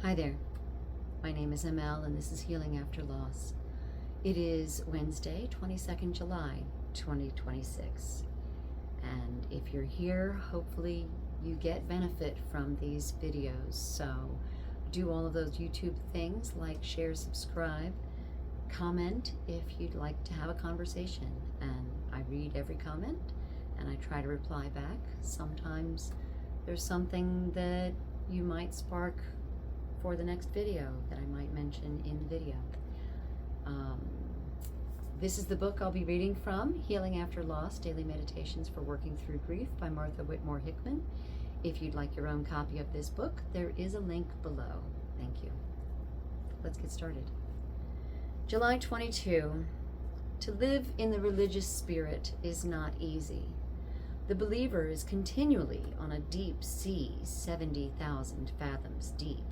Hi there, my name is ML and this is Healing After Loss. It is Wednesday, 22nd July, 2026. And if you're here, hopefully you get benefit from these videos. So do all of those YouTube things like share, subscribe, comment if you'd like to have a conversation. And I read every comment and I try to reply back. Sometimes there's something that you might spark for the next video that I might mention in the video. This is the book I'll be reading from, Healing After Loss, Daily Meditations for Working Through Grief by Martha Whitmore Hickman. If you'd like your own copy of this book, there is a link below. Thank you. Let's get started. July 22. To live in the religious spirit is not easy. The believer is continually on a deep sea, 70,000 fathoms deep.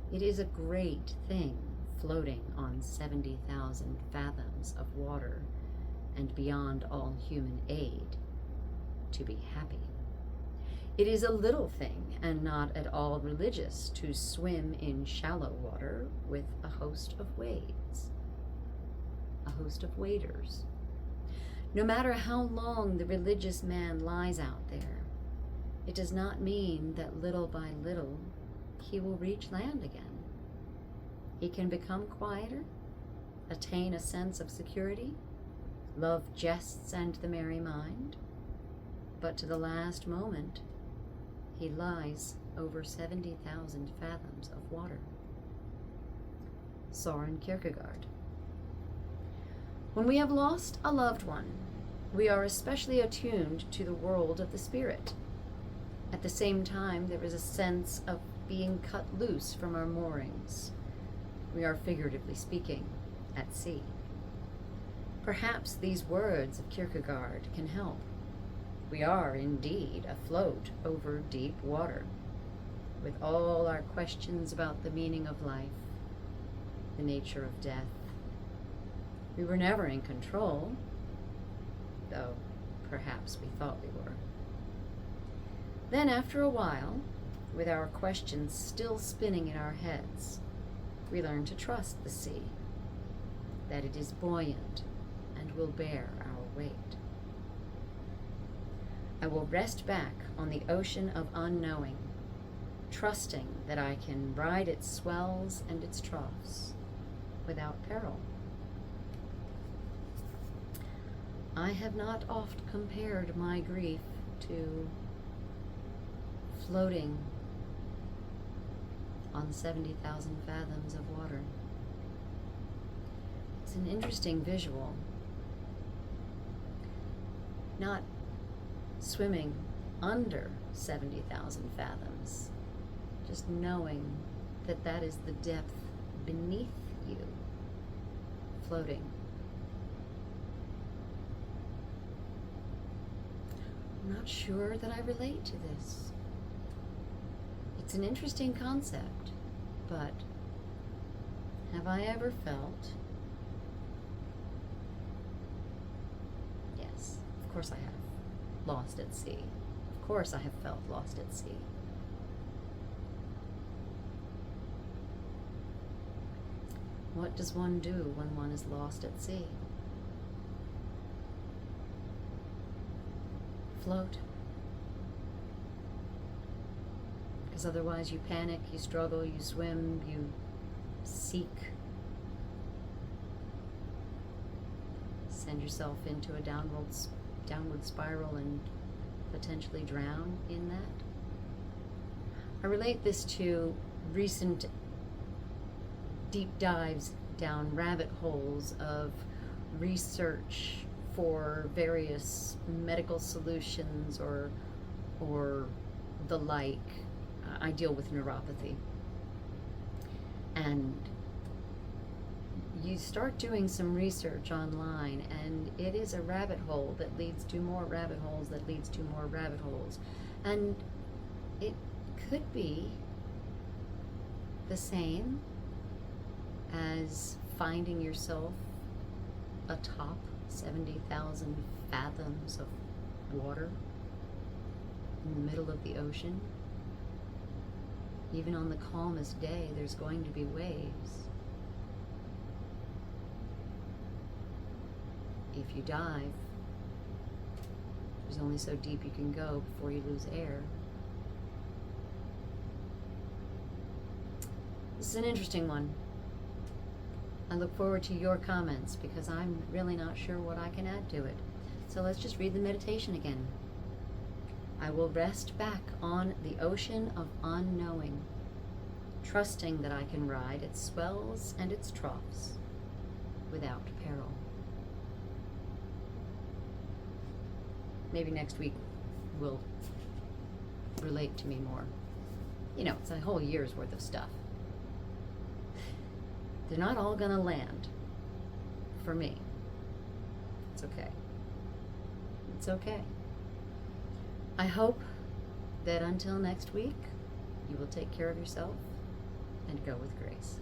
It is a great thing floating on 70,000 fathoms of water and beyond all human aid to be happy. It is a little thing and not at all religious to swim in shallow water with a host of wades, a host of waders. No matter how long the religious man lies out there, it does not mean that little by little he will reach land again. He can become quieter, attain a sense of security, love jests and the merry mind, but to the last moment, he lies over 70,000 fathoms of water. Søren Kierkegaard. When we have lost a loved one, we are especially attuned to the world of the spirit. At the same time, there is a sense of being cut loose from our moorings. We are, figuratively speaking, at sea. Perhaps these words of Kierkegaard can help. We are indeed afloat over deep water, with all our questions about the meaning of life, the nature of death. We were never in control, though perhaps we thought we were. Then after a while, with our questions still spinning in our heads, we learn to trust the sea, that it is buoyant and will bear our weight. I will rest back on the ocean of unknowing, trusting that I can ride its swells and its troughs without peril. I have not oft compared my grief to floating on 70,000 fathoms of water. It's an interesting visual. Not swimming under 70,000 fathoms, just knowing that that is the depth beneath you, floating. I'm not sure that I relate to this. It's an interesting concept, but have I ever felt? Yes, of course I have. Lost at sea. Of course I have felt lost at sea. What does one do when one is lost at sea? Float. Because otherwise you panic, you struggle, you swim, you seek. Send yourself into a downward spiral and potentially drown in that. I relate this to recent deep dives down rabbit holes of research for various medical solutions or the like. I deal with neuropathy. And you start doing some research online, and it is a rabbit hole that leads to more rabbit holes that leads to more rabbit holes. And it could be the same as finding yourself atop 70,000 fathoms of water in the middle of the ocean. Even on the calmest day, there's going to be waves. If you dive, there's only so deep you can go before you lose air. This is an interesting one. I look forward to your comments because I'm really not sure what I can add to it. So let's just read the meditation again. I will rest back on the ocean of unknowing, trusting that I can ride its swells and its troughs without peril. Maybe next week will relate to me more. You know, it's a whole year's worth of stuff. They're not all gonna land for me. It's okay. It's okay. I hope that until next week, you will take care of yourself and go with grace.